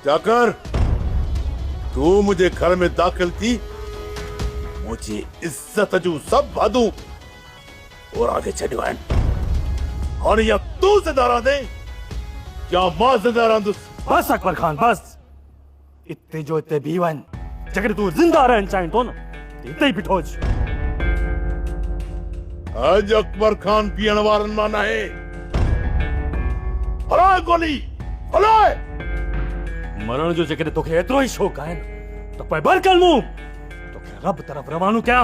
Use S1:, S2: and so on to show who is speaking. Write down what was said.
S1: जाकर तू मुझे घर में दाखिल थी, मुझे इज्जत जू सब वादू और आगे चढ़ियो आहिनि। और या तू ज़िंदा रहंदे या मां ज़िंदा रहंदुसि?
S2: बस अकबर खान बस, इते जो इते भी वन। जगह तू जिंदा रहना चाहिए तो ना इते ही बिठो।
S1: आज अकबर खान पीण वारन मान है। हलाए गोली हलाए।
S2: मरण जो जगह तोखे एतिरो ही शौक़ है न तो पे बर कर मूं तोखे रब तरफ रवानो क्या।